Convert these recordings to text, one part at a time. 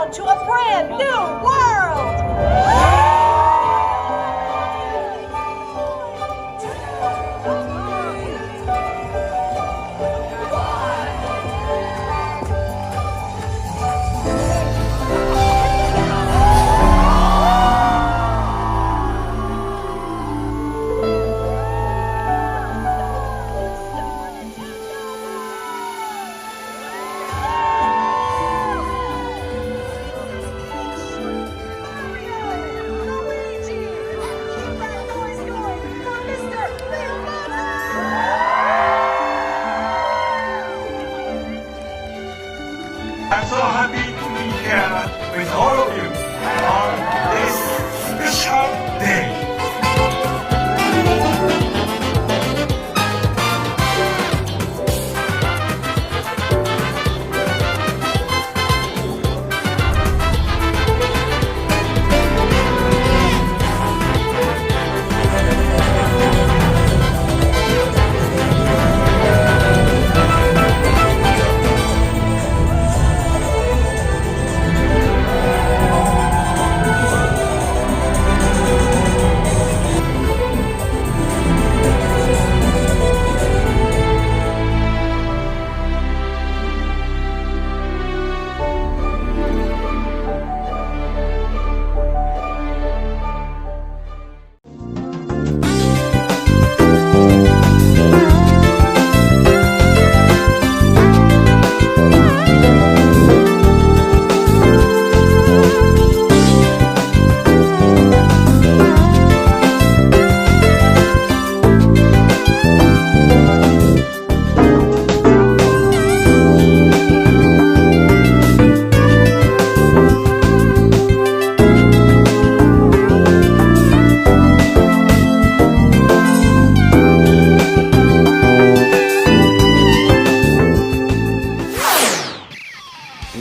down to a brand new world! I'm so happy to be here with all of you on this special day.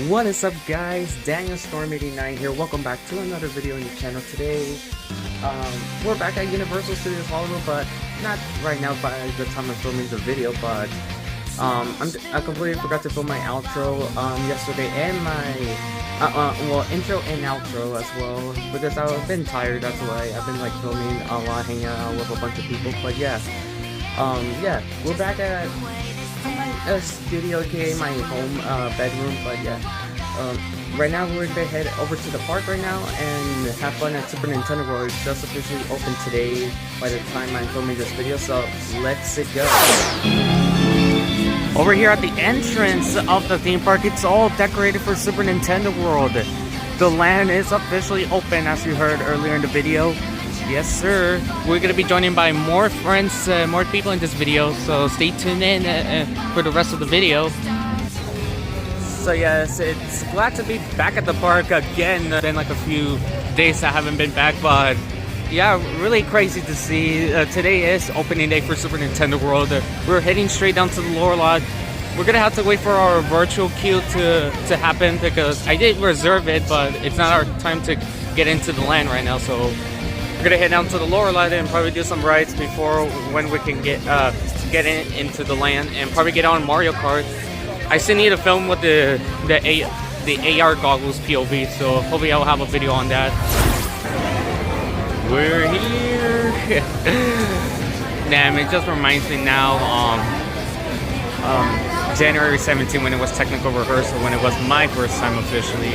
What is up, guys? Daniel Storm 89 here. Welcome back to another video on the channel. Today we're back at Universal Studios Hollywood, but not right now by the time I'm filming the video. But I completely forgot to film my outro yesterday, and my intro and outro as well, because I've been tired. That's why I've been like filming a lot, hanging out with a bunch of people. But yeah, we're back at my studio, aka my home bedroom. But yeah, right now we're gonna head over to the park right now and have fun at Super Nintendo World. It's just officially open today by the time I'm filming this video, so let's go. Over here at the entrance of the theme park, it's all decorated for Super Nintendo World. The land is officially open, as you heard earlier in the video. Yes, sir. We're gonna be joined by more friends, more people in this video, so stay tuned in for the rest of the video. So yes, it's glad to be back at the park again. It's been like a few days I haven't been back, but yeah, really crazy to see. Today is opening day for Super Nintendo World. We're heading straight down to the lower lot. We're gonna have to wait for our virtual queue to happen, because I did reserve it, but it's not our time to get into the land right now. So we're gonna head down to the lower lot and probably do some rides before when we can get into the land, and probably get on Mario Kart. I still need to film with the AR goggles POV, so hopefully I'll have a video on that. We're here. Damn, it just reminds me now January 17th, when it was technical rehearsal, when it was my first time officially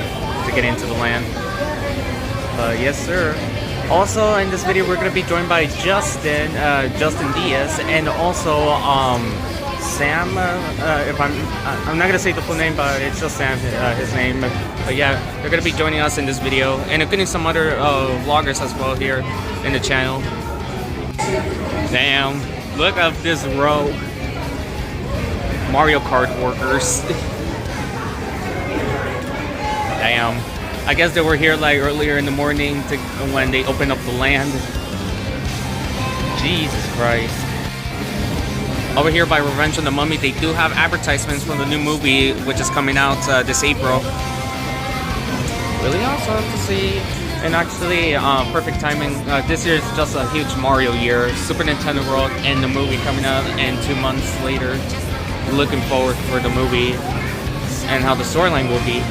to get into the land. Yes, sir. Also, in this video, we're going to be joined by Justin Diaz, and also Sam. If I'm not going to say the full name, but it's just Sam, his name. But yeah, they're going to be joining us in this video, and including some other vloggers as well here in the channel. Damn, look up this row. Mario Kart workers. Damn. I guess they were here like earlier in the morning when they opened up the land. Jesus Christ. Over here by Revenge of the Mummy, they do have advertisements for the new movie, which is coming out this April. Really awesome to see. And actually, perfect timing. This year is just a huge Mario year. Super Nintendo World and the movie coming out, and 2 months later. Looking forward for the movie and how the storyline will be.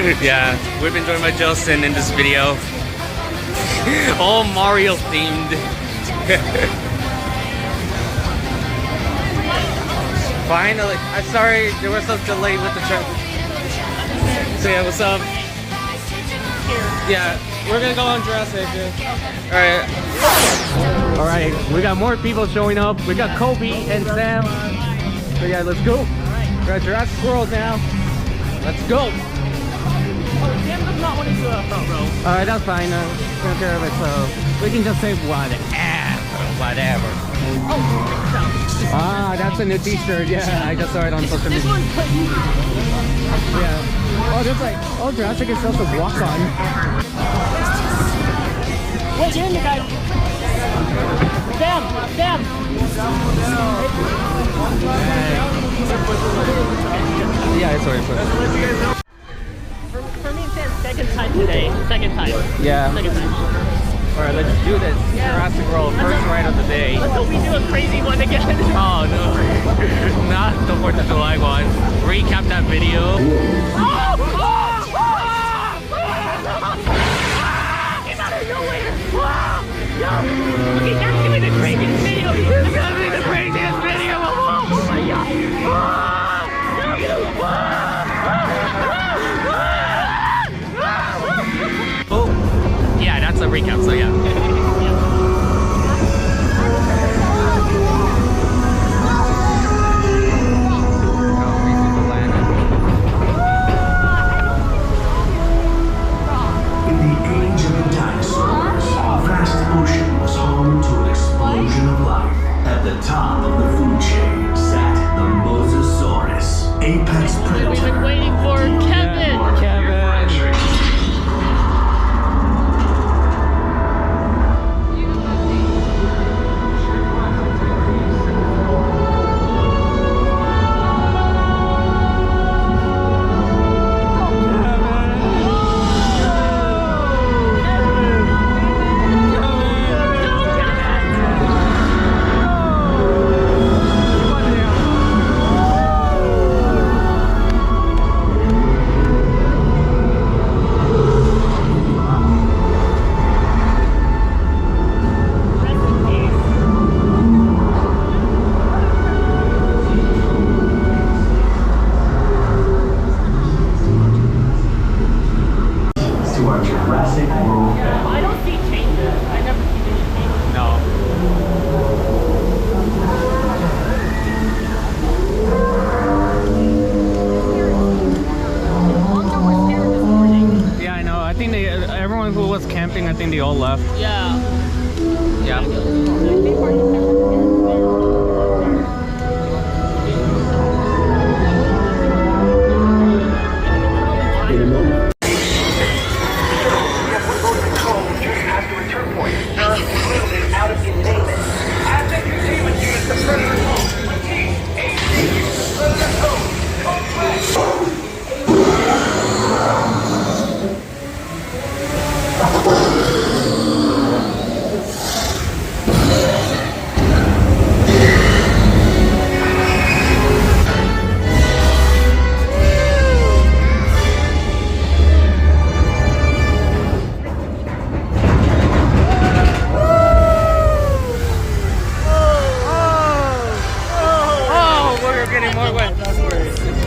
Yeah, we've been joined by Justin in this video. All Mario themed. Finally, I'm sorry there was some delay with the trip. So yeah, what's up? Yeah, we're gonna go on Jurassic. Alright, we got more people showing up. We got Kobe and Sam. So yeah, let's go. We're at Jurassic World now. Let's go. Oh, Sam does not want to do a front row. Alright, that's fine. Take care of it, so we can just say whatever. Ah, that's a new t-shirt. Yeah, I just saw it on social media. This one's put you. Yeah. Oh, there's like, oh, Jurassic is also walk-on. Wait, you're in the guy. Sam! Yeah, it's already put. For me, Sam, second time today. Second time. Yeah. Second time. Alright, let's do this. Jurassic World, first ride of the day. Let's hope we do a crazy one again. Oh no, not the 4th of July one. Recap that video. Get out of nowhere! Okay, that's gonna be the craziest video. It's gonna be the craziest video of all. Oh my god! Oh, yeah, that's a recap. So yeah. We've been waiting for Kevin! I don't see changes. I never see any changes. No. Yeah, I know. I think everyone who was camping, I think they all left. Yeah. Yeah.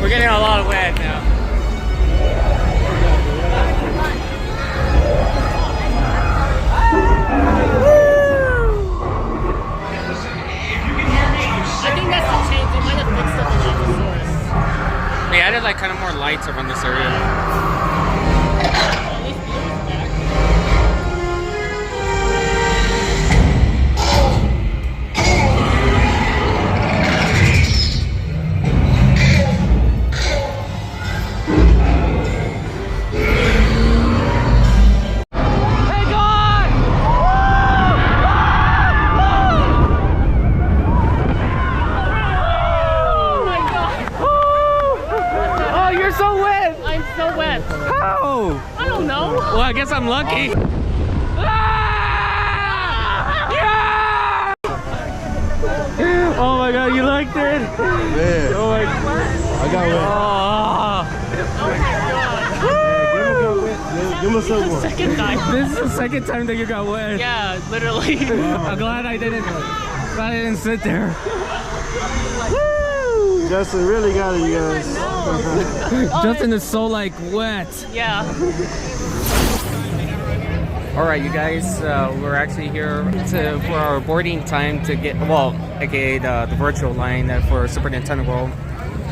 We're getting a lot of wet now. I think that's the change. They might have fixed up the dinosaurs. They added like kind of more lights around this area. At least Peter's back. I'm so wet. How? I don't know. Well, I guess I'm lucky. Yeah! Oh my god, you liked it? Man, Oh my god. I got one. Oh. Oh my god. Woo! Give us a word. Second time. This is the second time that you got wet. Yeah, literally. I'm glad I didn't sit there. Justin really got it, you guys. Justin is so like wet. Yeah. All right, you guys, we're actually here for our boarding time to get, well, aka the virtual line for Super Nintendo World.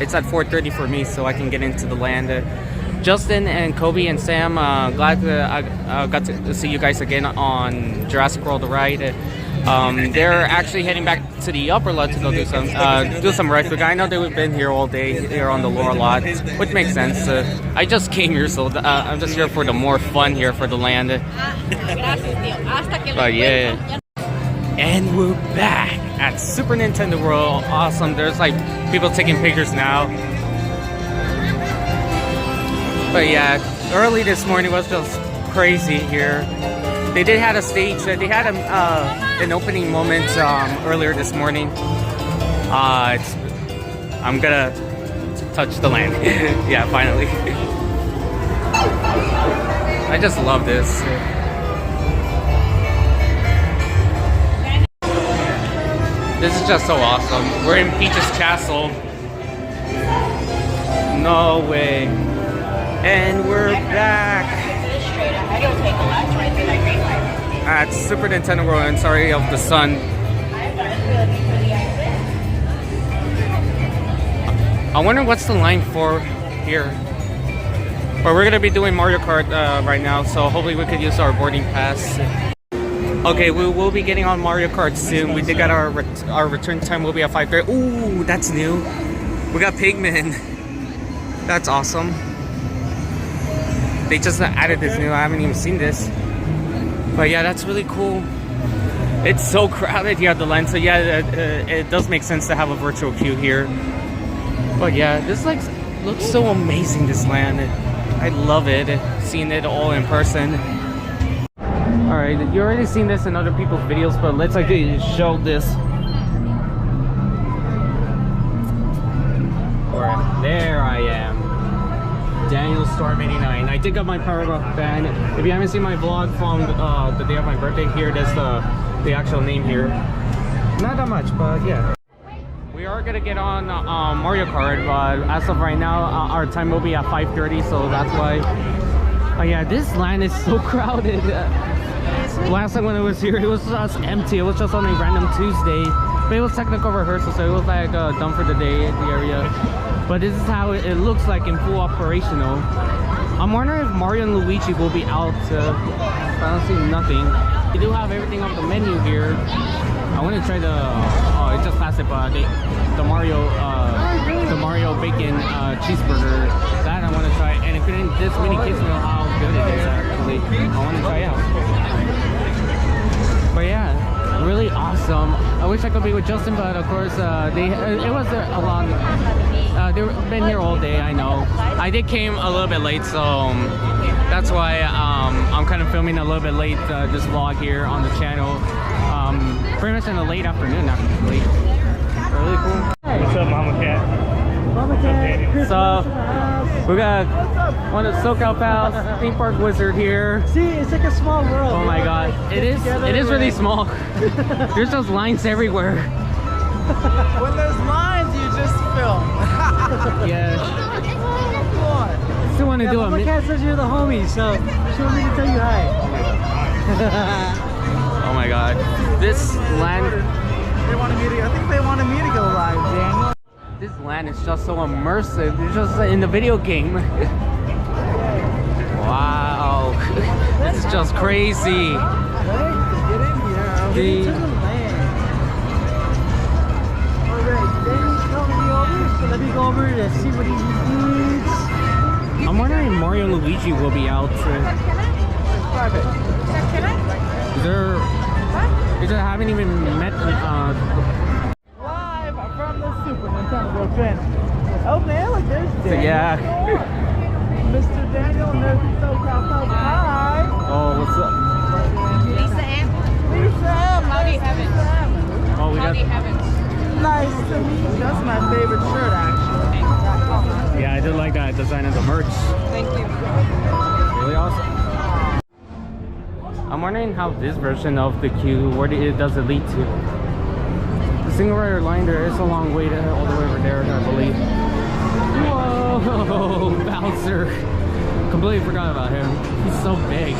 It's at 4:30 for me, so I can get into the land. Justin and Kobe and Sam, glad that I got to see you guys again on Jurassic World the ride. They're actually heading back to the upper lot to go do some rides. But I know they've been here all day. They're on the lower lot, which makes sense. I just came here, so I'm just here for the more fun here for the land. But yeah. And we're back at Super Nintendo World. Awesome. There's like people taking pictures now. But yeah, early this morning was just crazy here. They did have a stage. They had an opening moment earlier this morning. I'm gonna touch the land. Yeah, finally. I just love this. This is just so awesome. We're in Peach's Castle. No way. And we're back at Super Nintendo World. And sorry of the sun. I wonder what's the line for here. But we're gonna be doing Mario Kart right now, so hopefully we could use our boarding pass. Okay, we will be getting on Mario Kart soon. We did get our return time will be at 5:30. Ooh, that's new. We got Pigman. That's awesome. They just added this new. I haven't even seen this. But yeah, that's really cool. It's so crowded here at the land. So yeah, it does make sense to have a virtual queue here. But yeah, this like looks so amazing, this land. I love it. Seeing it all in person. Alright, you already seen this in other people's videos, but let's actually show this. Alright, there I am. Daniel Storm 89. I did get my Powerbuff band. If you haven't seen my vlog from the day of my birthday, here, that's the actual name here. Not that much, but yeah. We are gonna get on Mario Kart, but as of right now, our time will be at 5:30, so that's why. Oh yeah, this land is so crowded. Last time when I was here, it was just empty. It was just on a random Tuesday, but it was technical rehearsal, so it was like done for the day in the area. But this is how it looks like in full operational. I'm wondering if Mario and Luigi will be out. I don't see nothing. We do have everything on the menu here. I want to try the it just passed it, but the Mario bacon cheeseburger. That I want to try, and if this many kids know how good it is, actually, I want to try out. But yeah, really awesome. I wish I could be with Justin, but of course it was a long. They've been here all day. I know. I did came a little bit late, so that's why I'm kind of filming a little bit late this vlog here on the channel. Pretty much in the late afternoon, actually. Really cool. What's up, Mama Cat? Mama Cat. So we got one of the SoCal pals, theme park wizard here. See, it's like a small world. Oh my god, it is really small. There's just lines everywhere. When there's lines, you just film. Yeah. Still want to do Mama a Cat says you're the homie, so she wants me to tell you hi. Oh my god, this land. They wanted me to. I think they wanted me to go live, Daniel. This land is just so immersive. It's just in the video game. Wow, this is just crazy. Get in here. Get into the land. Alright, Danny's coming over, so let me go over to see what he needs. I'm wondering if Mario and Luigi will be out. I haven't even met Live from the Super Nintendo World Fan. Oh man, look, there's Daniel. Yeah. Mr. Daniel and there's the SoCal Pals. Hi. Oh, what's up? Lisa Ann. Lisa M. Howdy Heavens. Oh, we got. Howdy Heavens. Nice to meet you. That's my favorite shirt, actually. Yeah, I did like that design of the merch. Thank you. Really awesome. I'm wondering how this version of the queue, where does it lead to? The single rider line, there is a long way to all the way over there, I believe. Whoa, Bowser. Completely forgot about him. He's so big.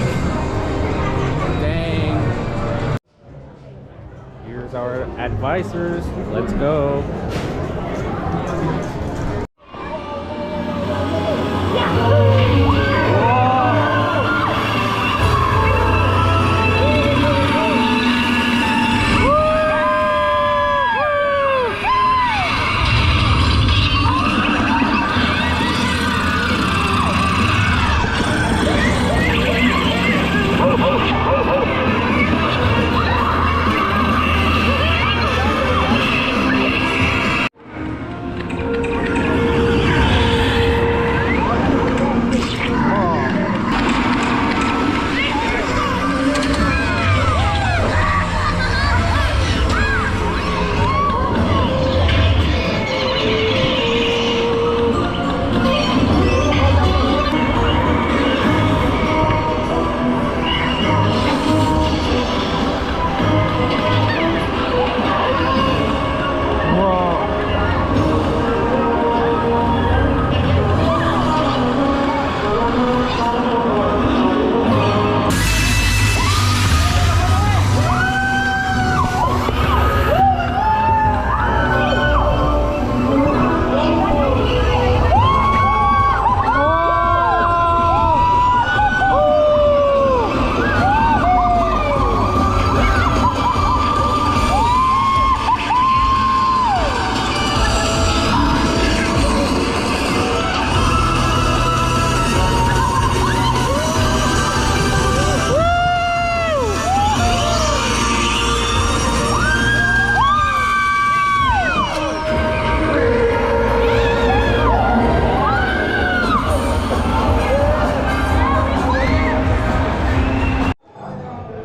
Dang. Here's our advisors. Let's go.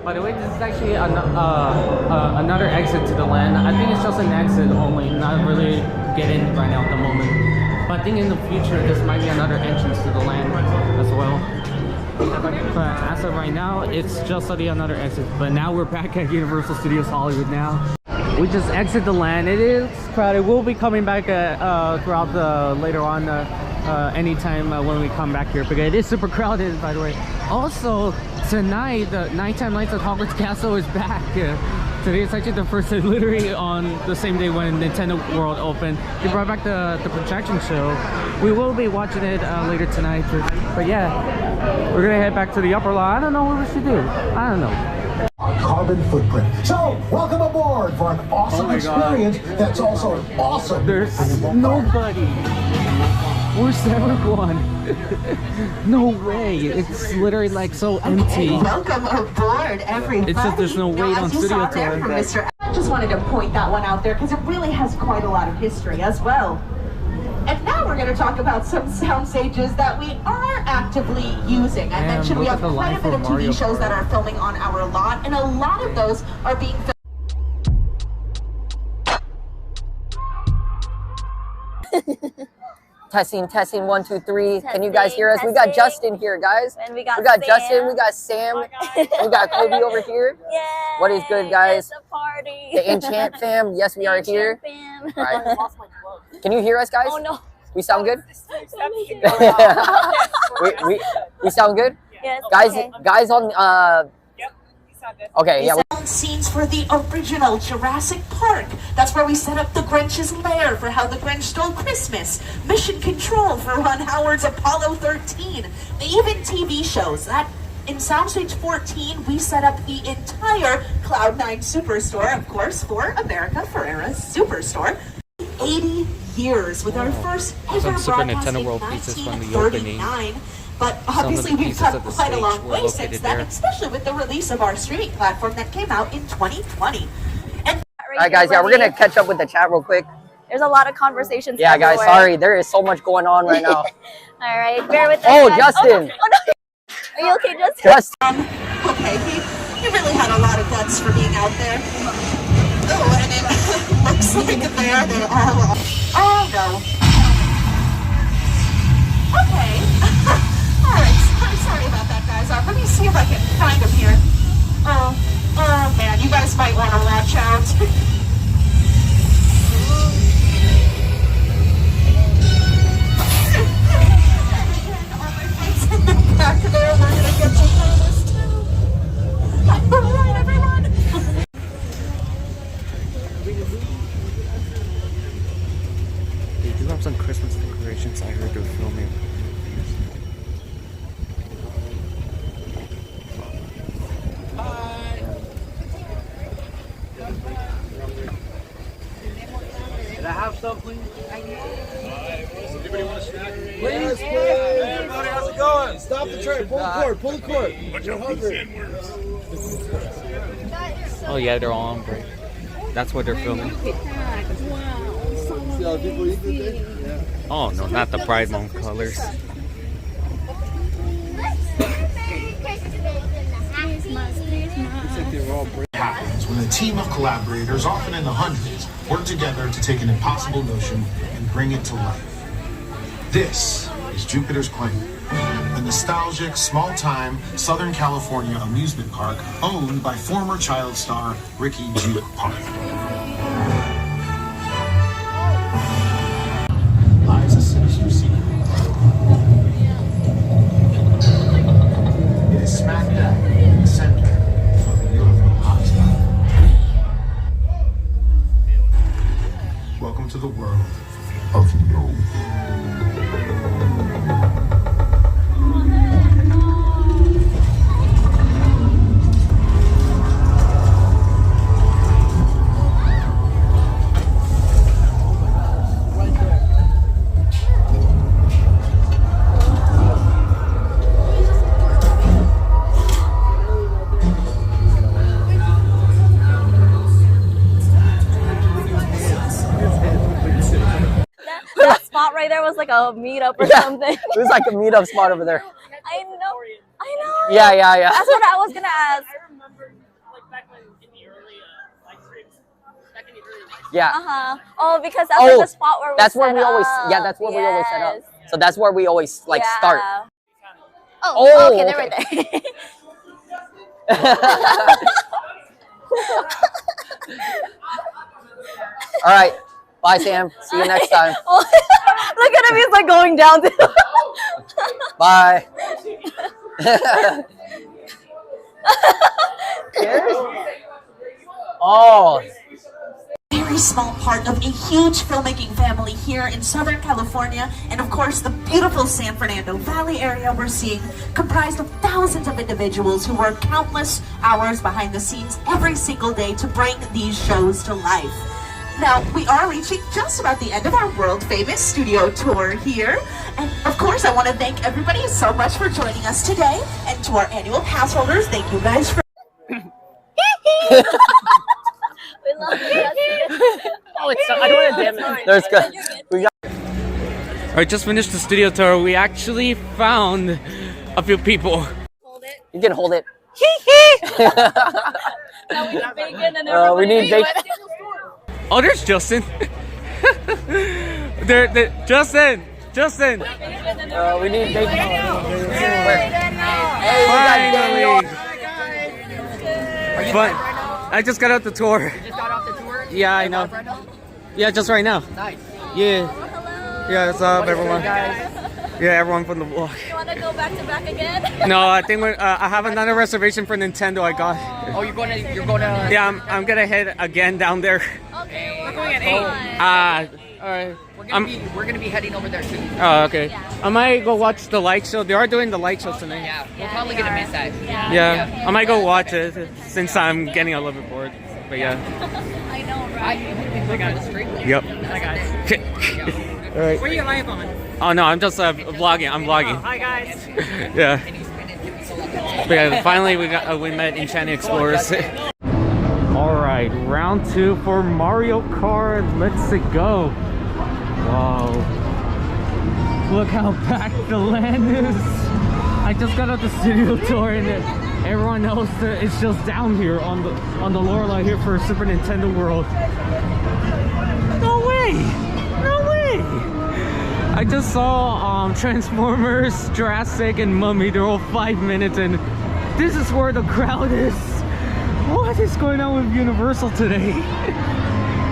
By the way, this is actually another exit to the land. I think it's just an exit only, not really get in right now at the moment. But I think in the future, this might be another entrance to the land as well. But as of right now, it's just another exit. But now we're back at Universal Studios Hollywood now. We just exit the land. It is crowded. We'll be coming back throughout the later on anytime when we come back here, because it is super crowded, by the way. Also, tonight, the Nighttime Lights at Hogwarts Castle is back. Today is actually the first day, literally on the same day when Nintendo World opened. They brought back the projection show. We will be watching it later tonight. But yeah, we're gonna head back to the upper lot. I don't know what we should do. I don't know. Carbon footprint. So, welcome aboard for an awesome experience that's also awesome. There's nobody. Where's everyone? No way. It's literally like so empty. Welcome aboard, everybody. It's just there's no wait on studio tour. I just wanted to point that one out there because it really has quite a lot of history as well. And now we're going to talk about some sound stages that we are actively using. I mentioned we have quite a bit of TV shows that are filming on our lot, and a lot of those are being filmed. Testing, 1, 2, 3. Can you guys hear us? We got Justin here, guys. And we got Justin, we got Sam, we got Kobe over here. Yeah. What is good, guys? It's a party. The Enchant fam, yes, we are here. Fam. All right. Can you hear us, guys? Oh no. We sound good? we sound good? Yes. Guys, okay. guys on okay, yeah. Sound scenes for the original Jurassic Park. That's where we set up the Grinch's lair for How the Grinch Stole Christmas. Mission Control for Ron Howard's Apollo 13. Even TV shows. That in Soundstage 14, we set up the entire Cloud9 Superstore, of course, for America Ferrera's Superstore. 80 years with our first ever Super broadcast Nintendo in World pieces from the opening. 1939. But obviously we've come quite a long way since then, especially with the release of our streaming platform that came out in 2020. And All right, guys, yeah, we're going to catch up with the chat real quick. There's a lot of conversations. Yeah, guys, everywhere. sorry. There is so much going on right now. All right, bear with us. Oh, guys. Justin. Oh, no. Are you okay, Justin? okay, he really had a lot of guts for being out there. Oh, and it looks like they all are. Oh, no. Okay. All right, I'm sorry about that, guys. Let me see if I can find him here. Oh man, you guys might want to watch out. Back there, we're gonna get you through this too. Alright, everyone. They do have some Christmas decorations. I heard they're filming. Can I have some, please? Anybody want a snack? Please, hey, everybody, how's it going? Stop the train. Pull the cord. Pull the cord. You're hungry. Oh yeah, they're all on break. That's what they're filming. See how people eat today? Yeah. Oh no, not the Pride Month colors. Happens when a team of collaborators, often in the hundreds, work together to take an impossible notion and bring it to life. This is Jupiter's Claim, a nostalgic, small-time Southern California amusement park owned by former child star Ricky G. Park. Lies a sinister secret. It is smack dab in the center of the beautiful hotspot. Welcome to the world of no. That spot right there was like a meetup or something. It was like a meetup spot over there. I know. I know. Yeah. That's what I was gonna ask. I remember, like, back when in the early live streams, back in the early live streams. Yeah. Oh, because that's like the spot where we that's where set we always. up. Yeah, that's where we always set up. Yes. So that's where we always like start. Oh, okay, they're right there. All right. Bye, Sam. See you next time. Look at him, he's like going down. Bye. Oh. Very small part of a huge filmmaking family here in Southern California, and of course the beautiful San Fernando Valley area we're seeing, comprised of thousands of individuals who work countless hours behind the scenes every single day to bring these shows to life. Now, we are reaching just about the end of our world-famous studio tour here, and of course I want to thank everybody so much for joining us today, and to our annual pass holders, thank you guys for We love you. Oh, it's so, I don't want to damn it. There's good. We got. Alright, just finished the studio tour. We actually found a few people. Hold it. You can hold it. Now we need bacon and We need bacon. Oh, there's Justin. Justin. We need bacon. Finally. But I just got out the tour. You just got off the tour? Yeah, I know. Yeah, just right now. Nice. Yeah. Yeah, what's up, everyone? Yeah, everyone from the vlog. You want to go back to back again? No, I think I have another reservation for Nintendo. I got. Oh, you're going to. Yeah, I'm gonna head again down there. Okay, We're going at 8. All right. We're gonna be heading over there too. Oh, okay. I might go watch the light show. They are doing the light show tonight. Yeah, we're probably gonna miss that. Yeah, I might go watch it since I'm getting a little bit bored. But yeah. I know, right? I got it straight. Yep. Hi guys. All right. What are you live on? Oh no, I'm just vlogging. I'm vlogging. Hi guys. Yeah. But yeah, finally we met Enchanted Explorers. All right, round 2 for Mario Kart. Let's go. Wow. Look how packed the land is. I just got out the studio tour and everyone else is just down here on the Lorelei here for Super Nintendo World. No way! No way! I just saw Transformers, Jurassic, and Mummy. They're all 5 minutes, and this is where the crowd is. What is going on with Universal today?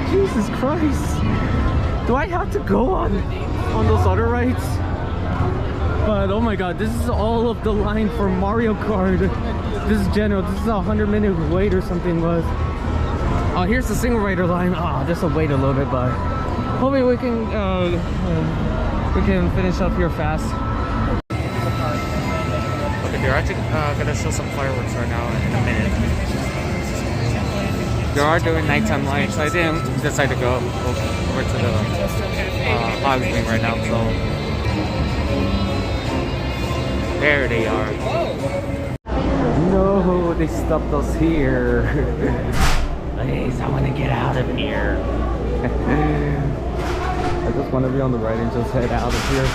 Jesus Christ. Do I have to go on those other rides? But oh my god, this is all of the line for Mario Kart. This is general. This is a 100-minute wait or something was. Oh, here's the single rider line. Oh, this will wait a little bit, but hopefully we can finish up here fast. Okay, they're actually gonna show some fireworks right now in a minute. They are doing nighttime lights. I didn't decide to go over to the Hogs Wing right now, so there they are. No, they stopped us here. Please, I want to get out of here. I just want to be on the ride and just head out of here.